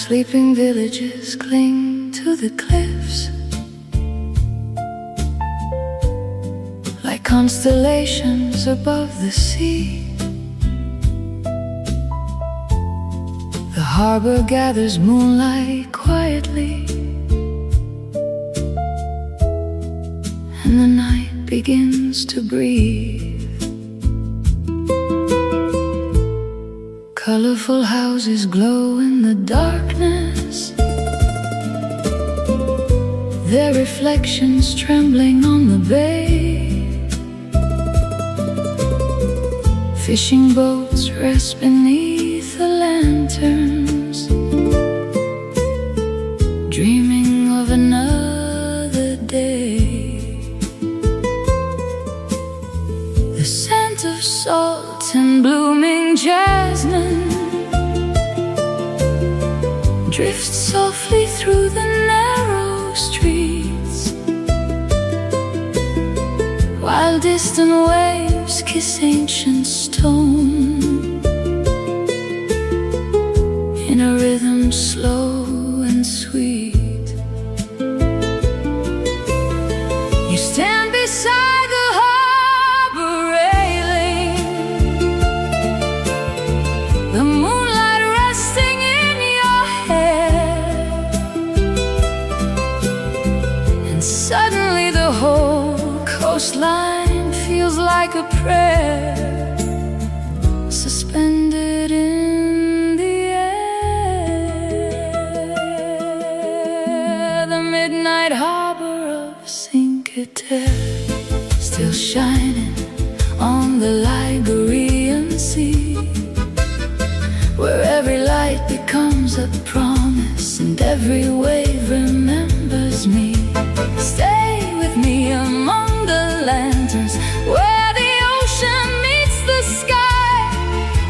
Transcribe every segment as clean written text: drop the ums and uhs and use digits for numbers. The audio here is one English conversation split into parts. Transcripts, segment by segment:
sleeping villages cling to the cliffs like constellations above the sea. The harbor gathers moonlight quietly, and the night begins to breathe. Colorful houses glow in the darkness, their reflections trembling on the bay. Fishing boats rest beneath the lanterns, dreaming of another day. The scent of salt and blooming jasmine drifts softly through the narrow streets, while distant waves kiss ancient stone in a rhythm slow and sweet. You stand beside the harbor railing, the moonlight resting in your hair, and suddenly the whole coastline feels like a prayer, suspended in the air. The midnight harbor of Cinque Terre, still shining on the Ligurian Sea, where every light becomes a promise and every wave remembers me. Stay with me among the lanterns, where the ocean meets the sky,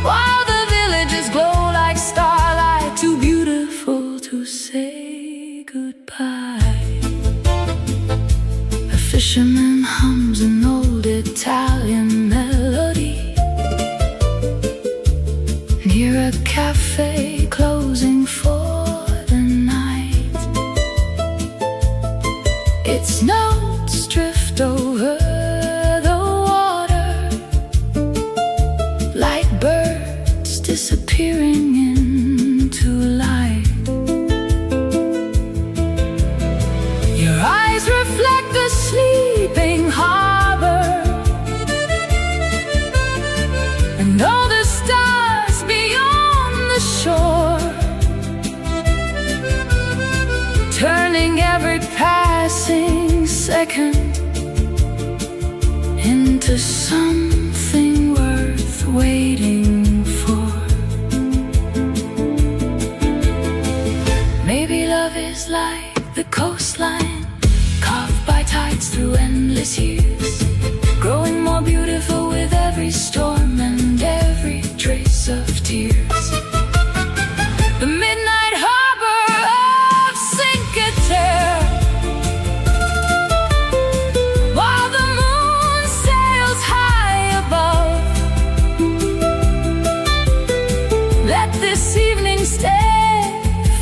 while the villages glow like starlight, too beautiful to say goodbye. A fisherman hums an old Italian melody near a cafe closing for the night. Its notes drift over the water like birds disappearing into light. Your eyes reflect the sleeping harbor and all the stars beyond the shore, turning every passing second into something worth waiting for. Maybe love is like the coastline, carved by tides through endless years, growing more beautiful with every storm and every trace of tears. The midnight harbor of Cinque Terre, while the moon sails high above, let this evening stay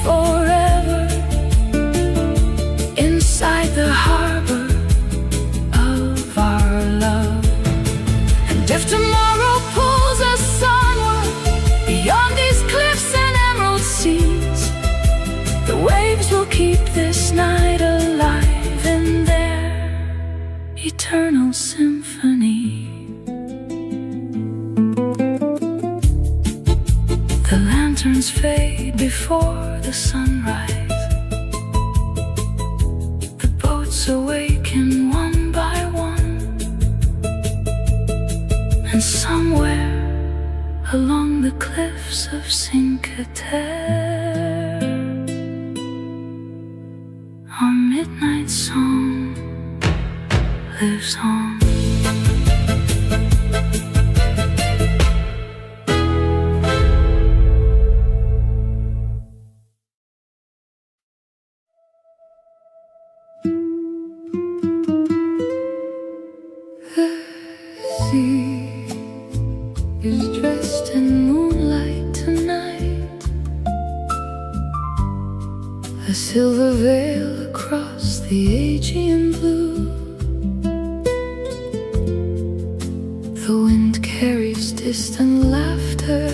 forever inside the harbor of our love. And if tomorrow pulls us onward beyond these cliffs and emerald seas, the waves will keep this night alive in their eternal symphony. The lanterns fade before the sunrise, the boats awaken one by one, and somewhere along the cliffs of Cinque Terre, our midnight song lives on. The sea is dressed in moonlight tonight, the Aegean blue. The wind carries distant laughter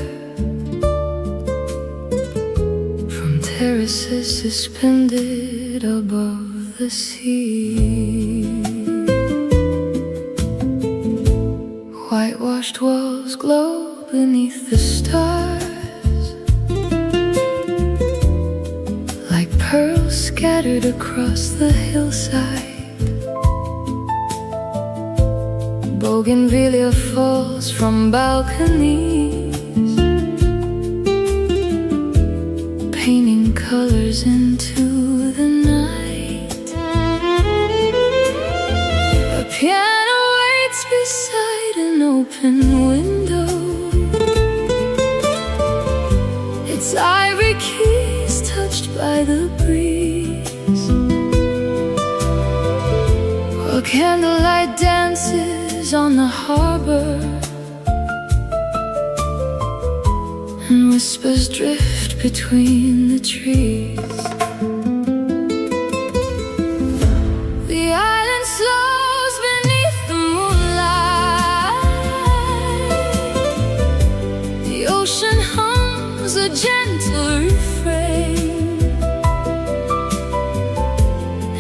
from terraces suspended above the sea. Whitewashed walls glow beneath the stars, like pearls scattered across the hillside. Bougainvillea falls from balconies, painting colors into the night. A piano waits beside an open window, its ivory keys touched by the breeze, while candlelight dances on the harbor and whispers drift between the trees. The island slows beneath the moonlight, the ocean hums a gentle refrain,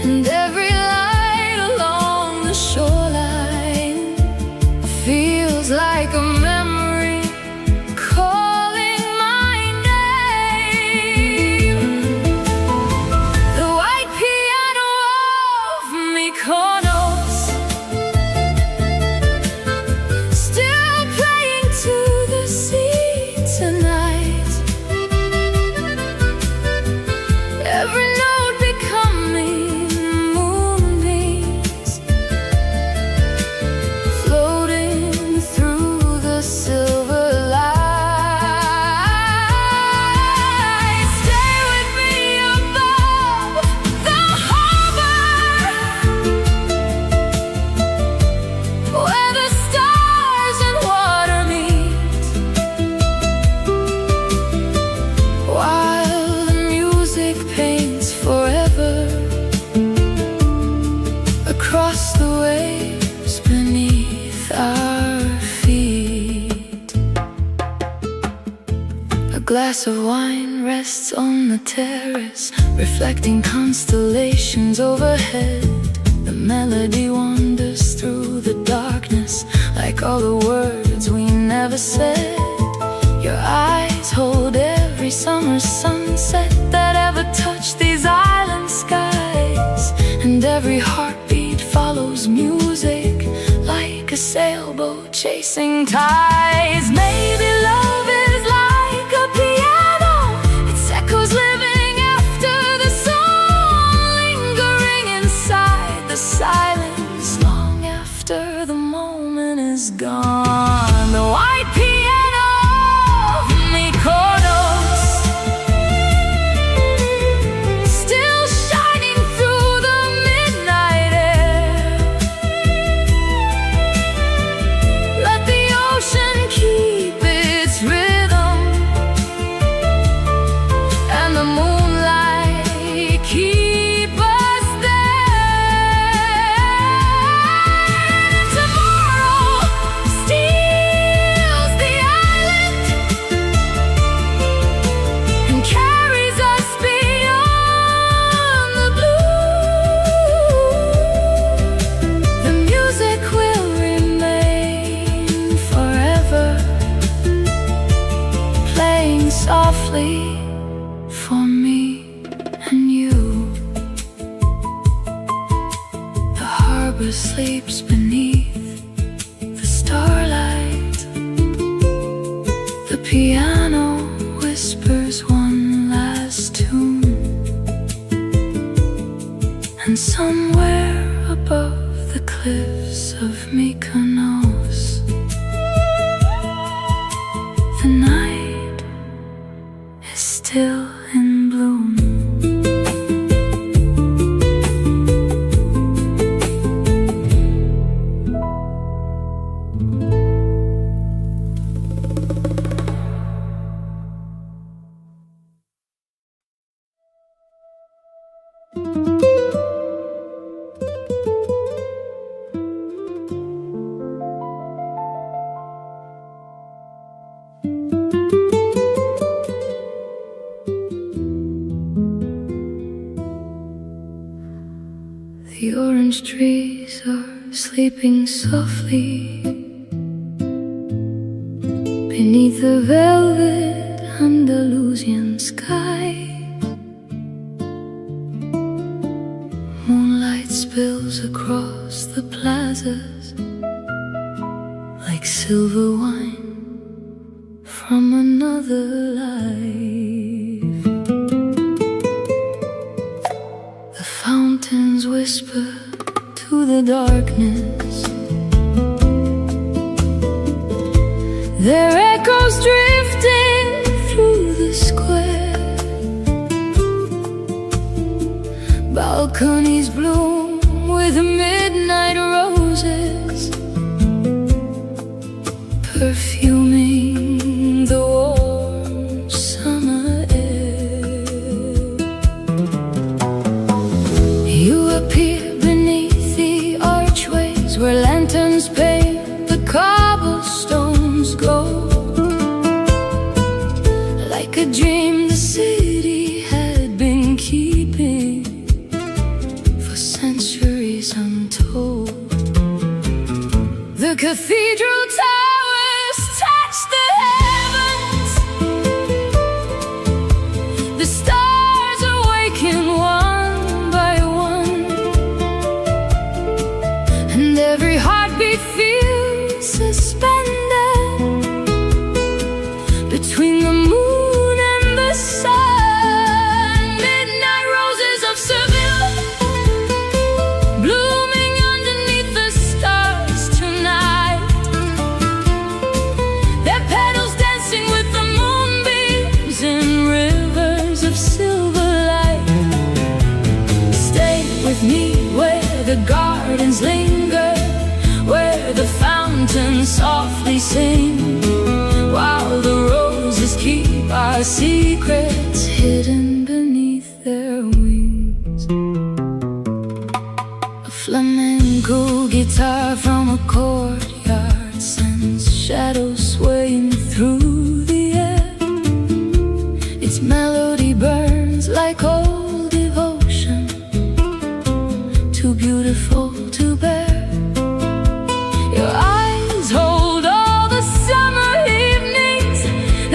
and every light along the shoreline feels like a memory calling my name. The white piano of Mykonos, still playing to the sea tonight. Every note becoming moonbeams, floating through the silver light. Stay with me above the harbor, where the stars and water meet, while the music paints forever across the waves beneath our feet. A glass of wine rests on the terrace, reflecting constellations overhead. The melody wanders through the darkness, like all the words we never said. Your eyes hold every summer sunset that ever touched these island skies, and every heartbeat follows music like a sailboat chasing tides. Maybe love is like a piano, its echoes living after the song, lingering inside the silence long after the moment is gone. The white piano of Mykonos, still shining through the midnight air. Let the ocean keep its rhythm, and the moonlight keep us there. And tomorrow steals the island and carries us beyond the blue. The music will remain forever, playing softly for me and you. The harbor sleeps beneath the starlight, the piano whispers one last tune, and somewhere above the cliffs of Mykonos, the night is still in bloom. orange trees are sleeping softly beneath the velvet Andalusian sky. Moonlight spills across the plazas like silver wine from another life. The fountains whisper to the darkness, their echoes drifting through the square. Balconies bloom with midnight roses, perfuming the warm summer air. You appear beneath the archways where lanterns paint the cobblestones gold. Like a dream the city had been keeping for centuries untold. The cathedral towers touch the heavens, the stars awaken one by one, and every heartbeat feels suspended between the moon and the sun. Midnight roses of Seville, blooming underneath the stars tonight, their petals dancing with the moonbeams in rivers of silver light. Stay with me where the gardens linger, where the fountains softly sing, while the roses keep our secrets hidden beneath their wings. A flamenco guitar from a courtyard sends shadows swaying through the air. Its melody burns like old devotion, too beautiful to bear. Your eyes hold all the summer evenings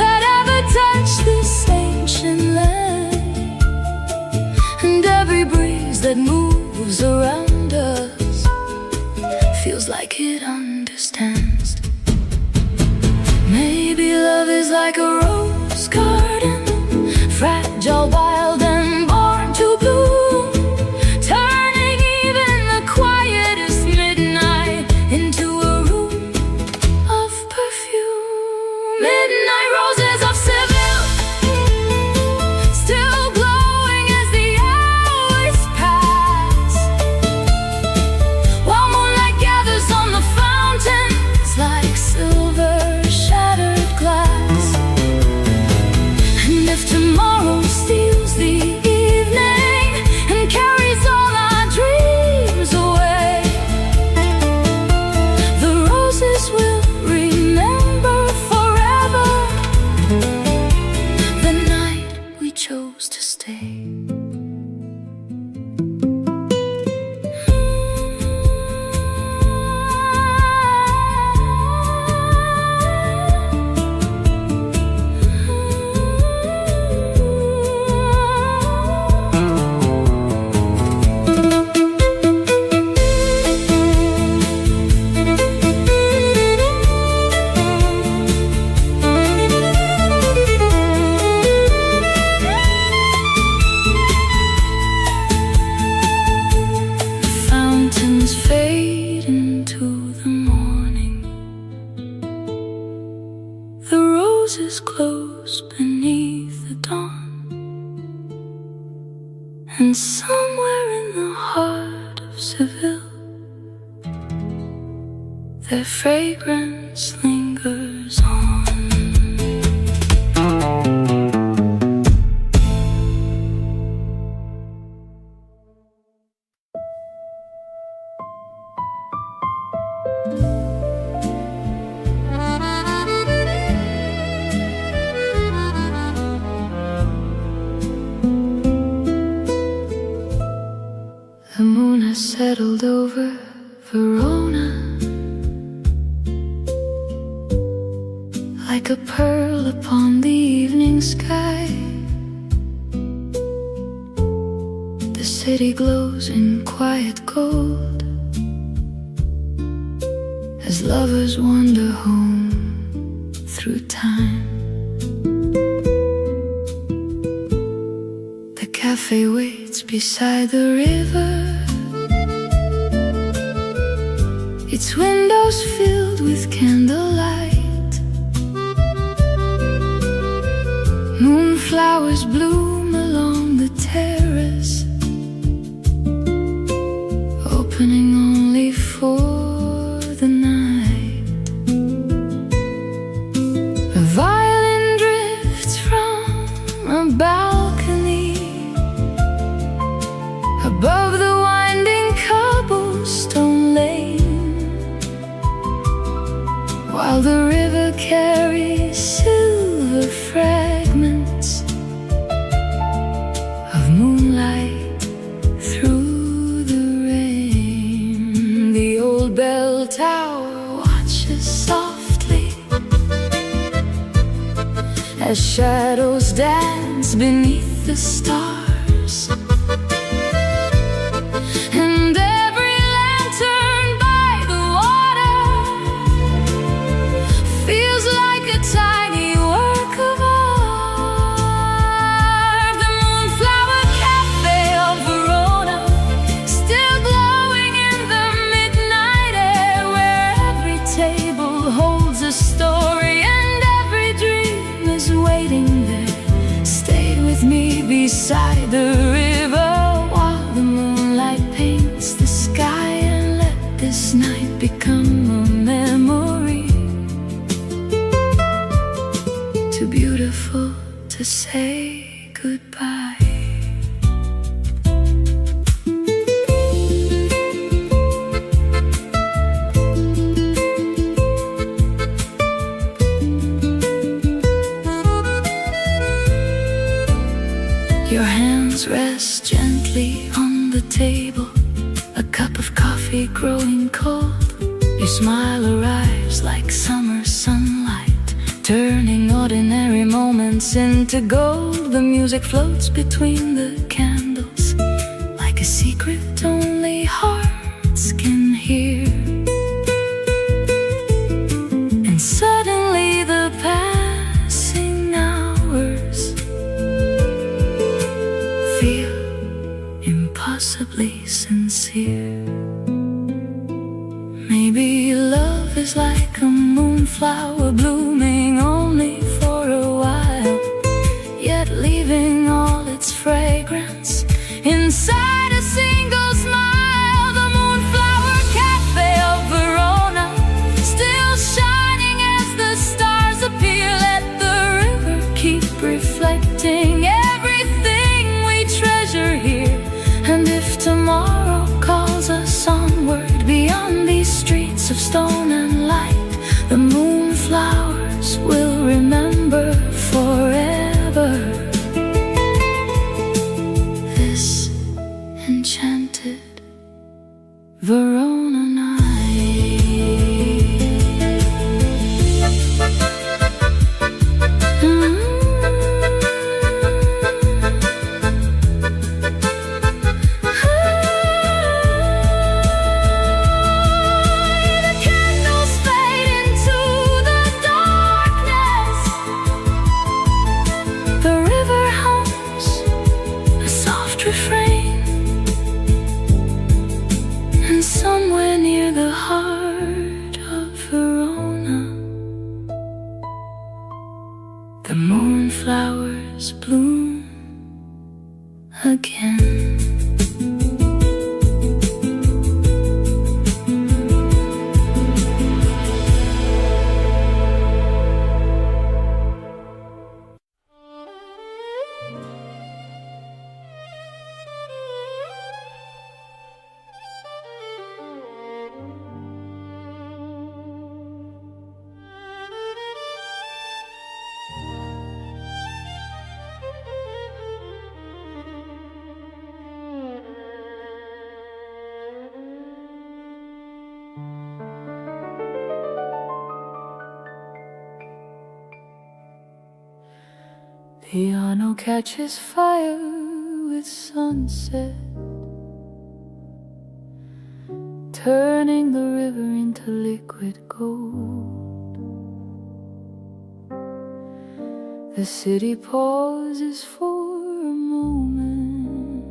that ever touched this ancient land, and every breeze that moves around us feels like it understands. Maybe love is like a rose garden, fragile, wild, and born to bloom, turning even the quietest midnight into a room of perfume. Midnight roses of Seville, still glowing as the hours pass, while moonlight gathers on the fountains like silver shattered glass. And if tomorrow steals the evening and carries all our dreams away, the roses will remember forever the night we chose to stay. Fountains fade into the morning, the roses close beneath the dawn, and somewhere in the heart of Seville, their fragrance lingers on. The moon has settled like a pearl upon the evening sky. The city glows in quiet gold as lovers wander home through time. The cafe waits beside the river, its windows filled with candlelight. Moonflowers bloom along the terrace, opening only for the night. A violin drifts from a balcony above the winding cobblestone lane, while the river carries silver fragments of moonlight through the rain. The old bell tower watches softly as shadows dance beneath the stars, and every lantern by the water feels like a tiny work of art. The Moonflower Cafe of Verona, still glowing in the midnight air, where every table holds a story and every dream is waiting there. Stay with me beside the river while the moonlight paints the sky, and let this night become a memory too beautiful to say goodbye. Your hands rest gently on the table, a cup of coffee growing cold. Your smile arrives like summer sunlight, turning ordinary moments into gold. The music floats between the candles like a secret only hearts can hear. And suddenly the passing hours feel impossibly sincere. Maybe love is like a moonflower blooming only for a while, yet leaving all its fragrance inside a single smile. The Moonflower Cafe of Verona, still shining as the stars appear. Let the river keep reflecting everything we treasure here. And if tomorrow calls us onward beyond these streets of stone and light, the moonflowers will remember forever this enchanted Verona night. Refrain, and somewhere near the heart of Verona, the moonflowers bloom again. Piano catches fire with sunset, turning the river into liquid gold. The city pauses for a moment,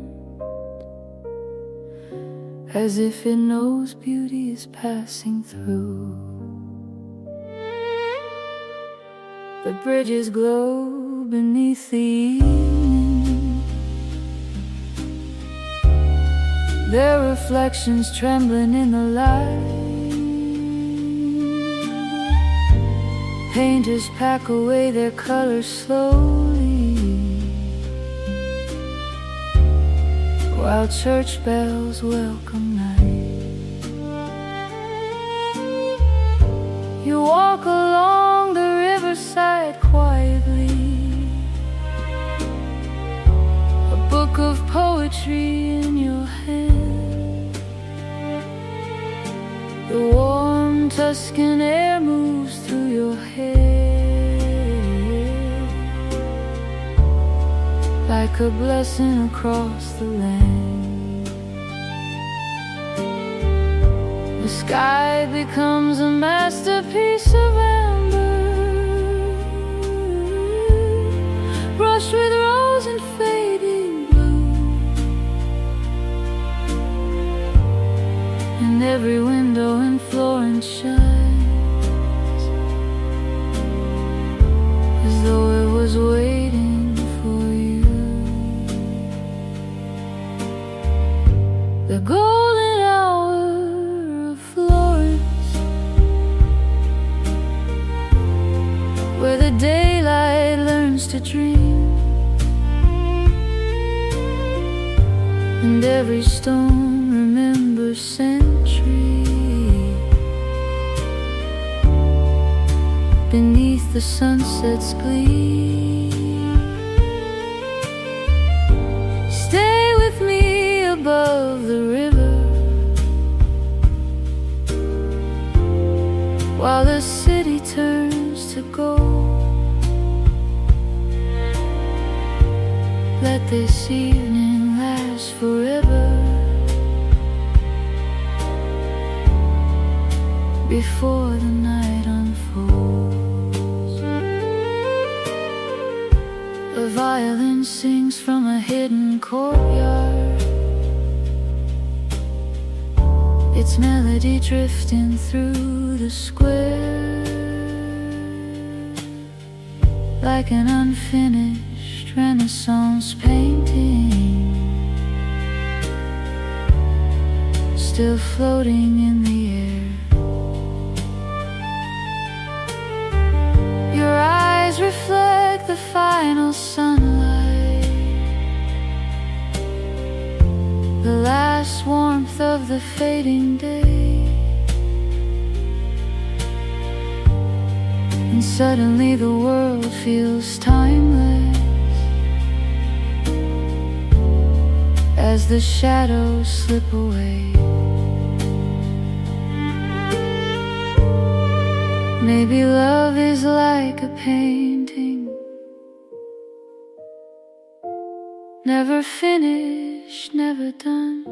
as if it knows beauty is passing through. The bridges glow beneath the evening, their reflections trembling in the light. Painters pack away their colors slowly, while church bells welcome night. You walk along the riverside quietly, a book of poetry in your hand. The warm Tuscan air moves through your hair, like a blessing across the land. The sky becomes a masterpiece of amber, brushed with rose and fading blue. And every window in Florence shines as though it was waiting for you. The golden hour of Florence, where the daylight learns to dream, and every stone remembers centuries beneath the sunset's gleam. Stay with me above the river, while the city turns to gold. Let this evening last forever, before the night unfolds. A violin sings from a hidden courtyard, its melody drifting through the square, like an unfinished Renaissance painting, still floating in the air. Your eyes reflect the final sunlight, the last warmth of the fading day. And suddenly the world feels timeless, as the shadows slip away. Maybe love is like a painting, never finished, never done,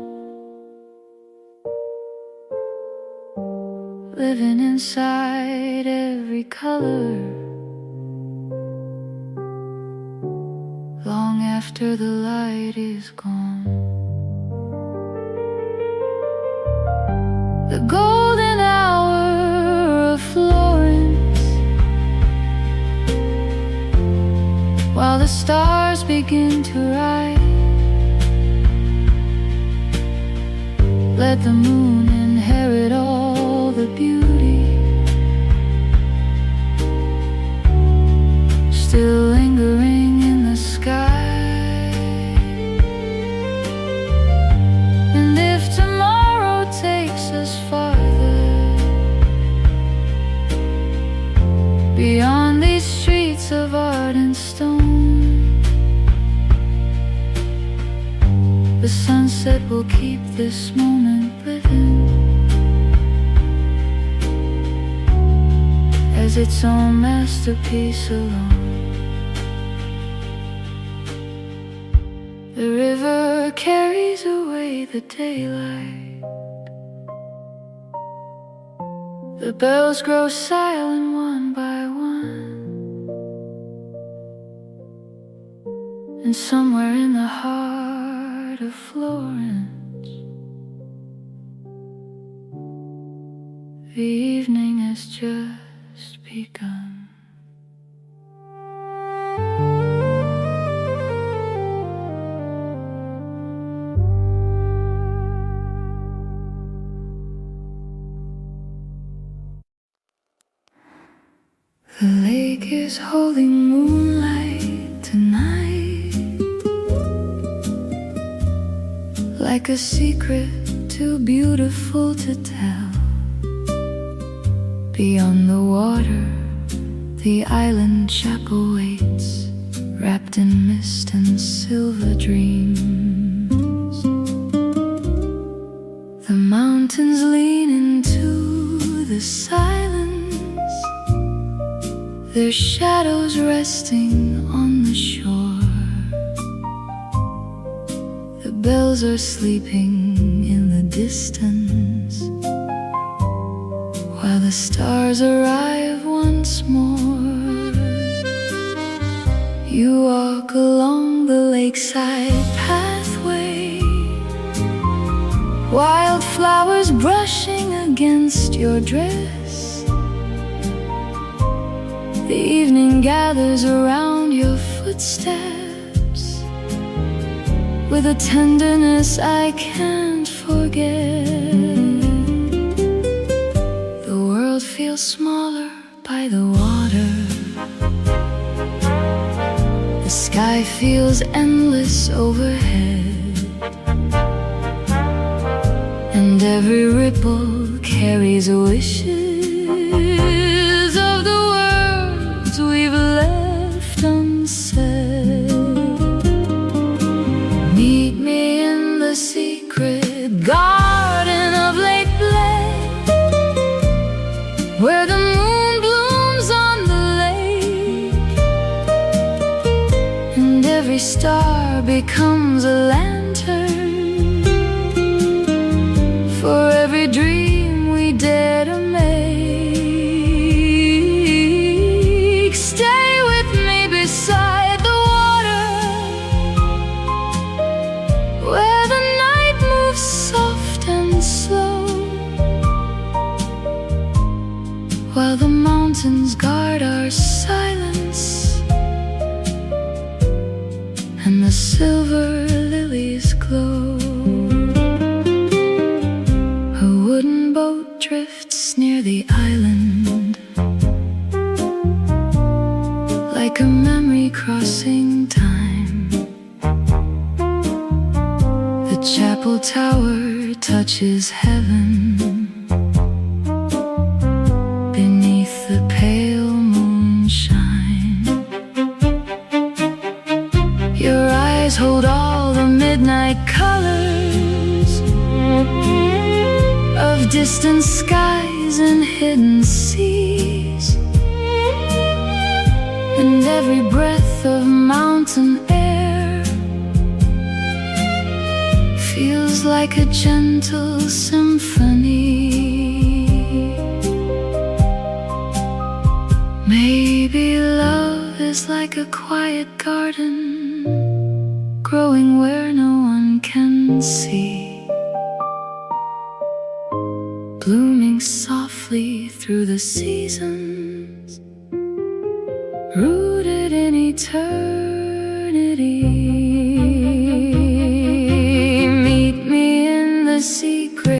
living inside every color, long after the light is gone. The golden hour of Florence, while the stars begin to rise. Let the moon inherit all the beauty, still lingering in the sky. And if tomorrow takes us farther, beyond these streets of art and stone, the sunset will keep this moment living as its own masterpiece alone. The river carries away the daylight. The bells grow silent one by one, and somewhere in the heart of Florence, the evening has just begun. The lake is holding moonlight tonight, like a secret too beautiful to tell. Beyond the water, the island chapel waits, wrapped in mist and silver dreams. The mountains lean into the silence, their shadows resting on the shore. The bells are sleeping in the distance, while the stars arrive once more. You walk along the lakeside pathway, wildflowers brushing against your dress. The evening gathers around your footsteps with a tenderness I can't forget. The world feels smaller by the water. The sky feels endless overhead, and every ripple carries wishes of the words we've left unsaid. Meet me in the secret garden of Lake Bled, where the moon blooms on the lake, and every star becomes a lantern for every dream we dare to make. Stay with me beside the water, where the night moves soft and slow, while the mountains guard our silence and the silver lilies glow. A wooden boat drifts near the island, like a memory crossing time. The chapel tower touches heaven beneath the pale moonshine. Your eyes hold all the midnight colors of distant skies and hidden seas, and every breath of mountain air feels like a gentle symphony. Maybe love is like a quiet garden, growing where no one can see, blooming softly through the seasons, rooted in eternity.